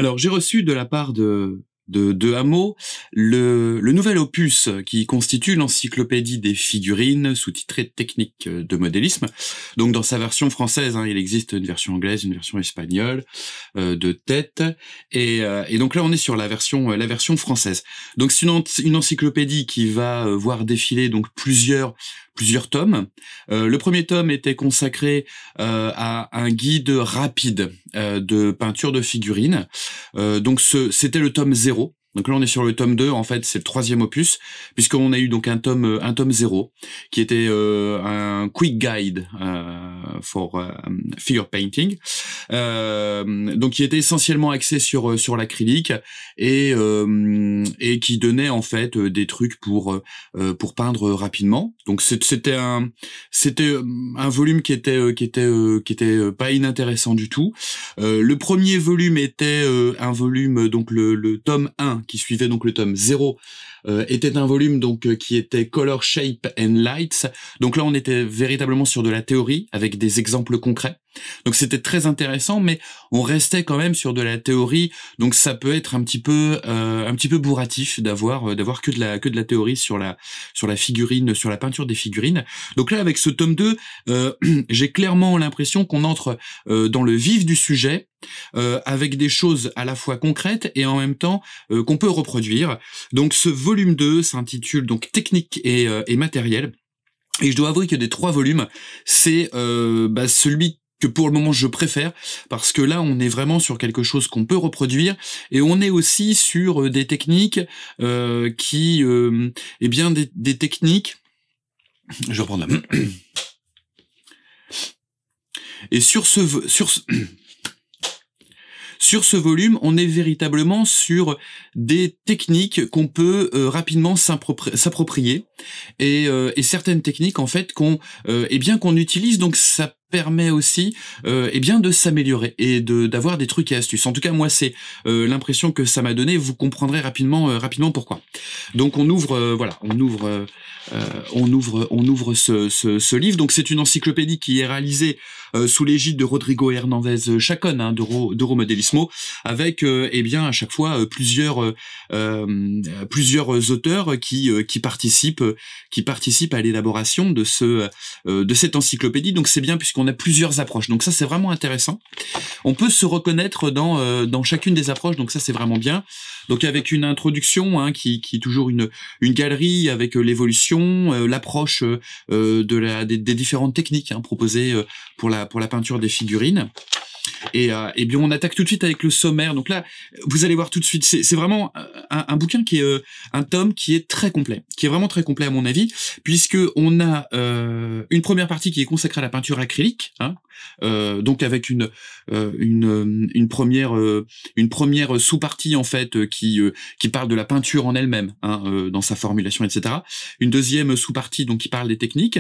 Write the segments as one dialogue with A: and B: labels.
A: Alors, j'ai reçu de la part de Hameau le nouvel opus qui constitue l'encyclopédie des figurines sous-titrée Techniques de modélisme. Donc dans sa version française, il existe une version anglaise, une version espagnole de tête, et donc là on est sur la version française. Donc c'est une encyclopédie qui va voir défiler donc plusieurs tomes. Le premier tome était consacré à un guide rapide de peinture de figurines. Donc c'était le tome 0. Donc là on est sur le tome 2, en fait c'est le troisième opus, puisqu'on a eu donc un tome 0 qui était un quick guide for figure painting, donc qui était essentiellement axé sur l'acrylique et qui donnait en fait des trucs pour peindre rapidement. Donc c'était un volume qui était pas inintéressant du tout. Le premier volume était un volume, donc le tome 1 qui suivait donc le tome 0 était un volume donc qui était Color, Shape and Lights. Donc là on était véritablement sur de la théorie avec des exemples concrets. Donc c'était très intéressant, mais on restait quand même sur de la théorie. Donc ça peut être un petit peu bourratif d'avoir que de la théorie sur la figurine, sur la peinture des figurines. Donc là avec ce tome 2, j'ai clairement l'impression qu'on entre dans le vif du sujet, avec des choses à la fois concrètes et en même temps qu'on peut reproduire. Donc ce volume 2 s'intitule donc Technique et matériel. Et je dois avouer que des 3 volumes, c'est celui que pour le moment je préfère, parce que là on est vraiment sur quelque chose qu'on peut reproduire, et on est aussi sur des techniques des techniques, je vais reprendre la et sur ce volume, on est véritablement sur des techniques qu'on peut rapidement s'approprier, et certaines techniques en fait qu'on utilise, donc ça permet aussi de s'améliorer et d'avoir des trucs et astuces. En tout cas, moi c'est l'impression que ça m'a donné. Vous comprendrez rapidement pourquoi. Donc on ouvre ce livre. Donc c'est une encyclopédie qui est réalisée sous l'égide de Rodrigo Hernandez Chacon, d'Euro Modelismo, avec à chaque fois plusieurs auteurs qui participent à l'élaboration de cette encyclopédie. Donc c'est bien puisqu'on a plusieurs approches. Donc ça c'est vraiment intéressant. On peut se reconnaître dans chacune des approches. Donc ça c'est vraiment bien. Donc avec une introduction qui est toujours une galerie avec l'évolution, l'approche des différentes techniques proposées pour la peinture des figurines. Et bien on attaque tout de suite avec le sommaire. Donc là, vous allez voir tout de suite, c'est vraiment un bouquin qui est un tome qui est très complet, qui est vraiment très complet à mon avis, puisque on a une première partie qui est consacrée à la peinture acrylique, donc avec une première sous-partie en fait qui parle de la peinture en elle-même, dans sa formulation, etc. Une deuxième sous-partie donc qui parle des techniques.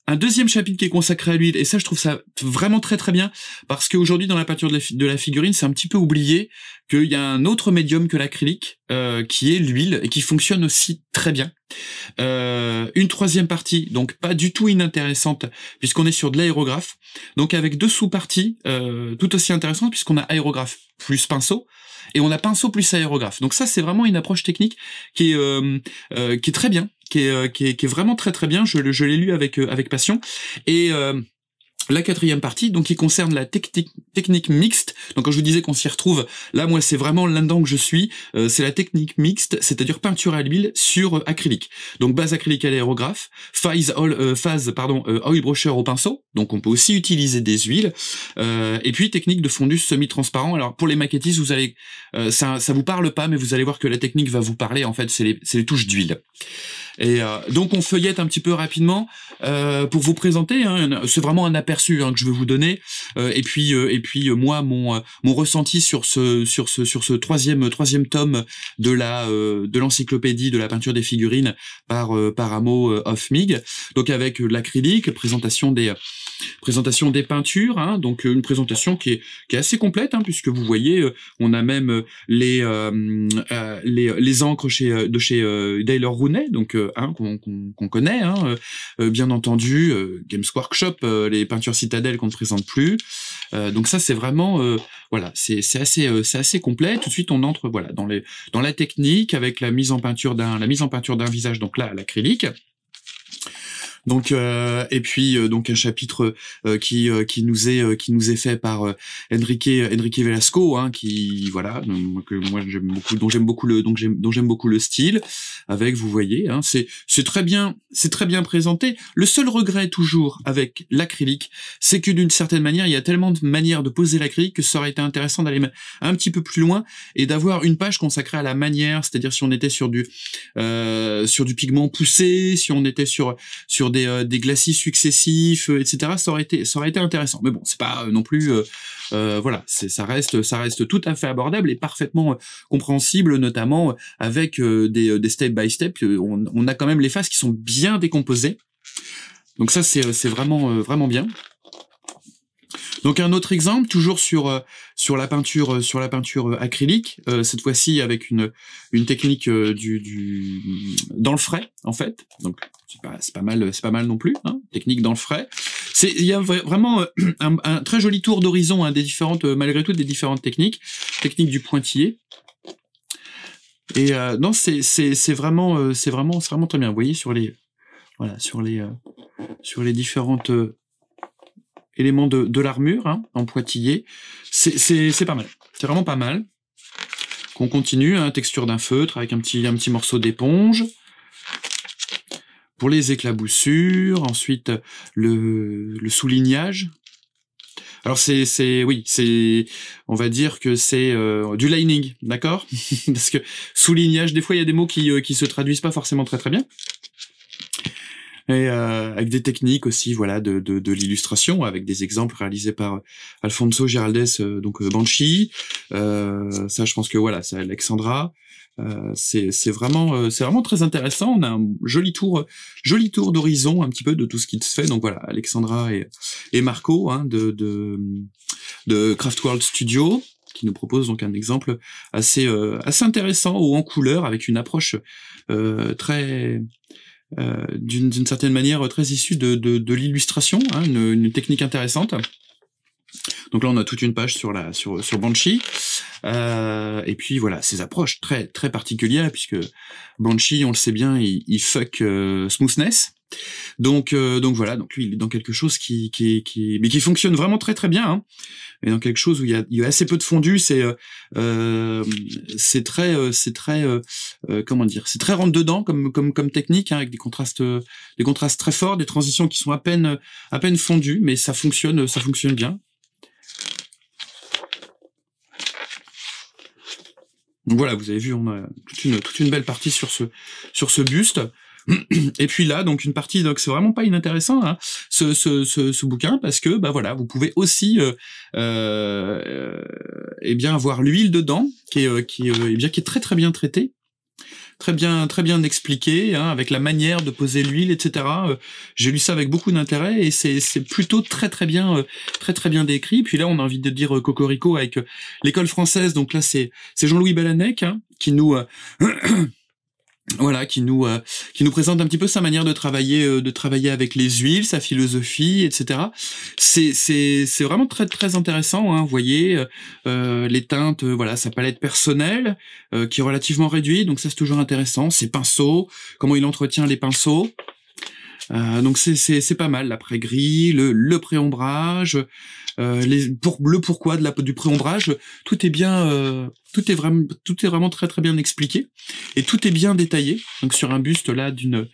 A: Un deuxième chapitre qui est consacré à l'huile, et ça je trouve ça vraiment très très bien, parce qu'aujourd'hui dans la peinture de la figurine, c'est un petit peu oublié qu'il y a un autre médium que l'acrylique, qui est l'huile, et qui fonctionne aussi très bien. Une troisième partie, donc pas du tout inintéressante, puisqu'on est sur de l'aérographe, donc avec 2 sous-parties tout aussi intéressantes, puisqu'on a aérographe plus pinceau, et on a pinceau plus aérographe. Donc ça c'est vraiment une approche technique qui est très bien, qui est vraiment très très bien. Je l'ai lu avec passion. Et la quatrième partie, donc qui concerne la technique mixte. Donc quand je vous disais qu'on s'y retrouve, là moi c'est vraiment là-dedans que je suis. C'est la technique mixte, c'est-à-dire peinture à l'huile sur acrylique. Donc base acrylique à l'aérographe, phase oil brusher au pinceau. Donc on peut aussi utiliser des huiles. Et puis technique de fondu semi-transparent. Alors pour les maquettistes, vous allez ça vous parle pas, mais vous allez voir que la technique va vous parler. En fait, c'est les touches d'huile. Et donc on feuillette un petit peu rapidement pour vous présenter. C'est vraiment un aperçu que je vais vous donner. Et puis moi mon ressenti sur ce troisième tome de l'encyclopédie de la peinture des figurines par Hameau of Mig. Donc avec l'acrylique, présentation présentation des peintures, hein, donc une présentation qui est assez complète, hein, puisque vous voyez, on a même les encres de chez Daler Rooney, donc hein, qu'on connaît, hein, bien entendu, Games Workshop, les peintures Citadel qu'on ne présente plus. Donc ça c'est vraiment voilà, c'est assez complet. Tout de suite on entre voilà dans la technique avec la mise en peinture d'un visage, donc là à l'acrylique. Donc et puis donc un chapitre qui nous est fait par Enrique Velasco, hein, qui voilà, que moi j'aime beaucoup, dont j'aime beaucoup le style, avec, vous voyez, hein, c'est très bien présenté. Le seul regret toujours avec l'acrylique, c'est que d'une certaine manière il y a tellement de manières de poser l'acrylique que ça aurait été intéressant d'aller un petit peu plus loin et d'avoir une page consacrée à la manière, c'est-à-dire si on était sur du pigment poussé, si on était sur des glacis successifs, etc. Ça aurait été intéressant. Mais bon, c'est pas non plus voilà, ça reste tout à fait abordable et parfaitement compréhensible, notamment avec des step by step. On a quand même les faces qui sont bien décomposées. Donc ça c'est vraiment bien. Donc un autre exemple, toujours sur la peinture acrylique, cette fois-ci avec une technique dans le frais en fait. Donc c'est pas mal non plus, hein, technique dans le frais. Il y a vraiment un très joli tour d'horizon, hein, malgré tout des différentes techniques du pointillé. Et non, c'est vraiment très bien. Vous voyez sur les différentes éléments de l'armure, hein, en pointillé, c'est pas mal. C'est vraiment pas mal. Qu'on continue, hein, texture d'un feutre avec un petit morceau d'éponge. Pour les éclaboussures, ensuite le soulignage. Alors on va dire que c'est du lining, d'accord? Parce que soulignage, des fois il y a des mots qui se traduisent pas forcément très très bien. Et avec des techniques aussi, voilà, de l'illustration, avec des exemples réalisés par Alfonso Giraldez, donc Banshee. Ça, je pense que voilà, c'est Alexandra. C'est vraiment très intéressant. On a un joli tour d'horizon un petit peu de tout ce qui se fait. Donc voilà, Alexandra et Marco, hein, de Craftworld Studio, qui nous propose donc un exemple assez intéressant, haut en couleur, avec une approche très d'une certaine manière très issue de l'illustration, hein, une technique intéressante. Donc là on a toute une page sur Banshee, et puis voilà, ces approches très très particulières, puisque Banshee, on le sait bien, il fuck smoothness. Donc voilà, donc lui il est dans quelque chose qui fonctionne vraiment très très bien, hein. Et dans quelque chose où il y a assez peu de fondu, c'est très comment dire, c'est très rentre dedans comme technique, hein, avec des contrastes très forts, des transitions qui sont à peine fondues, mais ça fonctionne bien. Donc voilà, vous avez vu, on a toute une belle partie sur ce buste. Et puis là, donc une partie, donc c'est vraiment pas inintéressant, hein, ce bouquin, parce que bah voilà, vous pouvez aussi eh bien avoir l'huile dedans, qui est très très bien traitée, très bien expliqué, hein, avec la manière de poser l'huile, etc. J'ai lu ça avec beaucoup d'intérêt et c'est plutôt très très bien décrit. Puis là, on a envie de dire cocorico avec l'école française. Donc là, c'est Jean-Louis Balanec, hein, qui nous voilà, qui nous présente un petit peu sa manière de travailler avec les huiles, sa philosophie, etc. C'est vraiment très très intéressant, hein, vous voyez, les teintes, voilà, sa palette personnelle qui est relativement réduite, donc ça c'est toujours intéressant. Ses pinceaux, comment il entretient les pinceaux. Donc c'est pas mal, l'après-gris, le pré-ombrage, le pourquoi du pré-ombrage, tout est vraiment très très bien expliqué et tout est bien détaillé. Donc sur un buste là d'une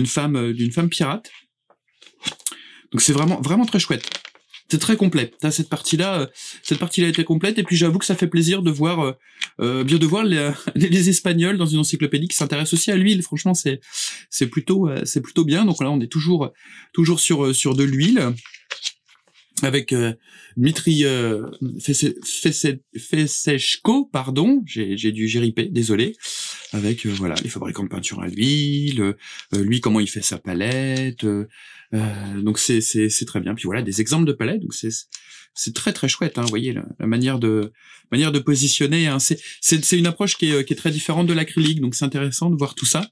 A: femme pirate. Donc c'est vraiment très chouette. C'est très complet. Cette partie-là était complète, et puis j'avoue que ça fait plaisir de voir les Espagnols dans une encyclopédie qui s'intéresse aussi à l'huile. Franchement, c'est plutôt bien. Donc là, on est toujours sur de l'huile avec Dmitri Fesechko, pardon, j'ai ripé, désolé, avec voilà, les fabricants de peinture à l'huile, lui comment il fait sa palette, Donc c'est très bien. Puis voilà, des exemples de palettes. Donc c'est très très chouette. Hein, vous voyez la manière de positionner. Hein, c'est une approche qui est très différente de l'acrylique. Donc c'est intéressant de voir tout ça.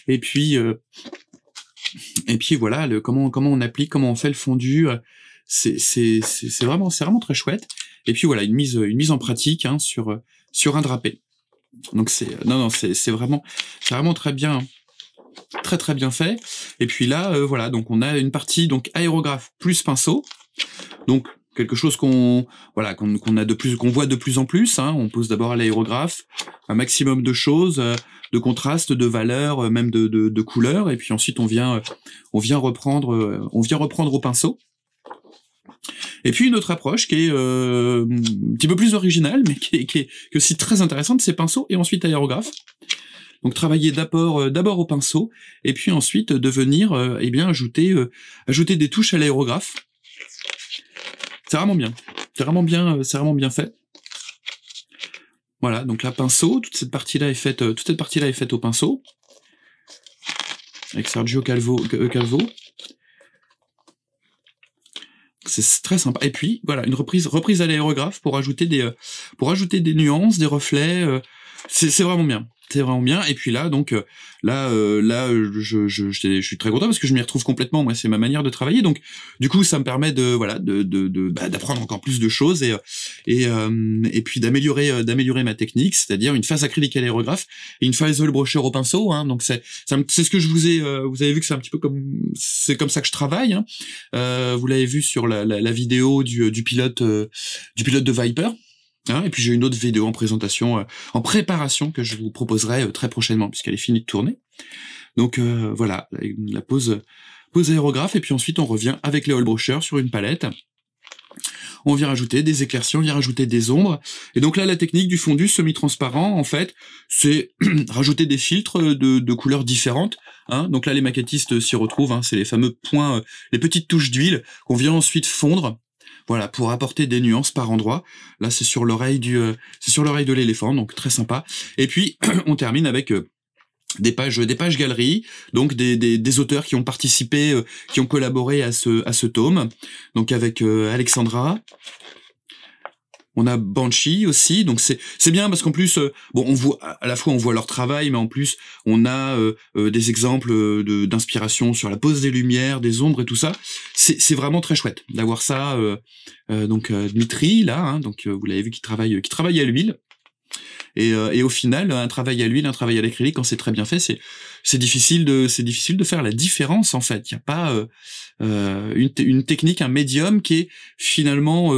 A: Et puis voilà, comment on applique, comment on fait le fondu. C'est vraiment très chouette. Et puis voilà, une mise en pratique, hein, sur un drapé. Donc c'est vraiment très bien. Très très bien fait. Et puis là, voilà, donc on a une partie donc aérographe plus pinceau. Donc quelque chose qu'on voit de plus en plus. Hein. On pose d'abord à l'aérographe un maximum de choses, de contrastes, de valeurs, même de couleurs. Et puis ensuite on vient reprendre au pinceau. Et puis une autre approche qui est un petit peu plus originale, mais qui est aussi très intéressante, c'est pinceau et ensuite aérographe. Donc travailler d'abord au pinceau, et puis ensuite de venir ajouter des touches à l'aérographe. C'est vraiment bien. C'est vraiment bien fait. Voilà, donc là pinceau, toute cette partie-là est faite au pinceau. Avec Sergio Calvo. C'est très sympa. Et puis voilà, une reprise à l'aérographe pour ajouter des nuances, des reflets. C'est vraiment bien. C'est vraiment bien. Et puis là, donc je suis très content parce que je m'y retrouve complètement. Moi, c'est ma manière de travailler. Donc, du coup, ça me permet d'apprendre encore plus de choses et puis d'améliorer ma technique, c'est-à-dire une phase acrylique à l'aérographe et une phase oil brocheur au pinceau. Hein. Donc c'est ce que je vous avez vu que c'est un petit peu c'est comme ça que je travaille. Hein. Vous l'avez vu sur la vidéo du pilote de Viper. Hein, et puis j'ai une autre vidéo en présentation, en préparation, que je vous proposerai très prochainement, puisqu'elle est finie de tourner. Donc voilà, la pose aérographe, et puis ensuite on revient avec les oil brochures sur une palette. On vient rajouter des éclaircies, on vient rajouter des ombres. Et donc là, la technique du fondu semi-transparent, en fait, c'est rajouter des filtres de couleurs différentes. Hein. Donc là, les maquettistes s'y retrouvent, hein, c'est les fameux points, les petites touches d'huile qu'on vient ensuite fondre. Voilà, pour apporter des nuances par endroit. Là, c'est sur l'oreille de l'éléphant, donc très sympa. Et puis, on termine avec des pages galeries, donc des auteurs qui ont participé, qui ont collaboré à ce tome. Donc avec Alexandra. On a Banshee aussi, donc c'est bien parce qu'en plus on voit à la fois on voit leur travail, mais en plus on a des exemples d'inspiration sur la pose des lumières, des ombres et tout ça. C'est vraiment très chouette d'avoir ça. Donc Dmitri là, hein, donc vous l'avez vu qui travaille à l'huile. Et au final, un travail à l'huile, un travail à l'acrylique, quand c'est très bien fait, c'est difficile de faire la différence en fait. Il n'y a pas une technique, un médium qui est finalement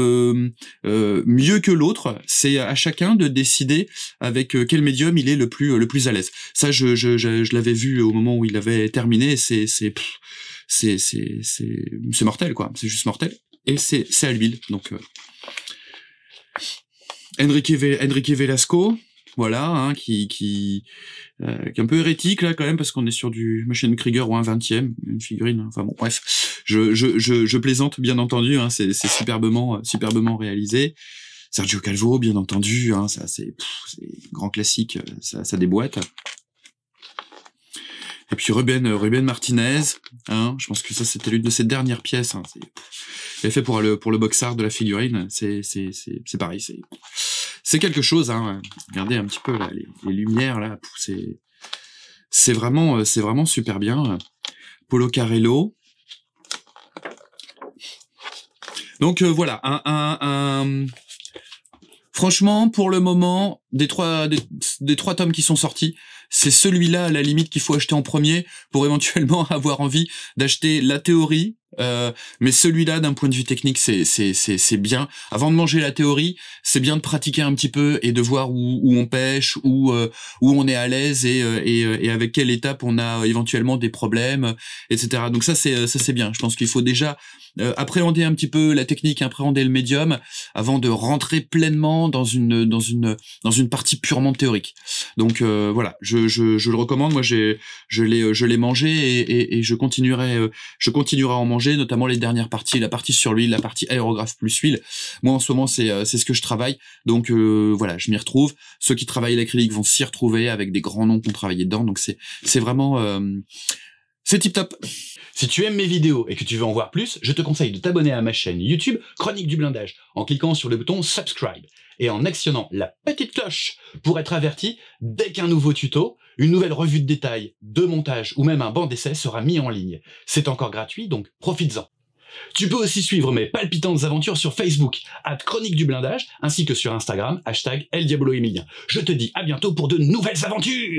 A: mieux que l'autre. C'est à chacun de décider avec quel médium il est le plus à l'aise. Ça, je l'avais vu au moment où il avait terminé. C'est mortel quoi. C'est juste mortel. Et c'est à l'huile. Donc Enrique Velasco. Voilà, hein, qui est un peu hérétique là quand même parce qu'on est sur du Machine Krieger ou un 20e, une figurine. Enfin bon, bref, je plaisante bien entendu. Hein, c'est superbement réalisé. Sergio Calvo, bien entendu. Hein, ça c'est grand classique, ça déboîte. Et puis Ruben Martinez, hein, je pense que ça c'était l'une de ses dernières pièces. Hein, c'est fait pour le box art de la figurine. C'est pareil, c'est quelque chose. Hein. Regardez un petit peu là, les lumières là, c'est vraiment super bien. Paulo Carello. Donc voilà, franchement, pour le moment, des trois tomes qui sont sortis, c'est celui-là à la limite qu'il faut acheter en premier pour éventuellement avoir envie d'acheter la théorie. Mais celui-là, d'un point de vue technique, c'est bien. Avant de manger la théorie, c'est bien de pratiquer un petit peu et de voir où on pêche, où on est à l'aise et avec quelle étape on a éventuellement des problèmes, etc. Donc ça c'est bien. Je pense qu'il faut déjà appréhender un petit peu la technique, appréhender le médium avant de rentrer pleinement dans une partie purement théorique. Donc voilà, je le recommande. Moi je l'ai mangé et je continuerai à en manger, notamment les dernières parties, la partie sur l'huile, la partie aérographe plus huile. Moi en ce moment c'est ce que je travaille. Donc voilà, je m'y retrouve. Ceux qui travaillent l'acrylique vont s'y retrouver avec des grands noms qui ont travaillé dedans. Donc c'est vraiment C'est tip top.
B: Si tu aimes mes vidéos et que tu veux en voir plus, je te conseille de t'abonner à ma chaîne YouTube Chronique du Blindage en cliquant sur le bouton Subscribe et en actionnant la petite cloche pour être averti dès qu'un nouveau tuto, une nouvelle revue de détails, de montage ou même un banc d'essai sera mis en ligne. C'est encore gratuit, donc profites-en. Tu peux aussi suivre mes palpitantes aventures sur Facebook, @Chronique du Blindage, ainsi que sur Instagram, #ElDiaboloEmilien. Je te dis à bientôt pour de nouvelles aventures!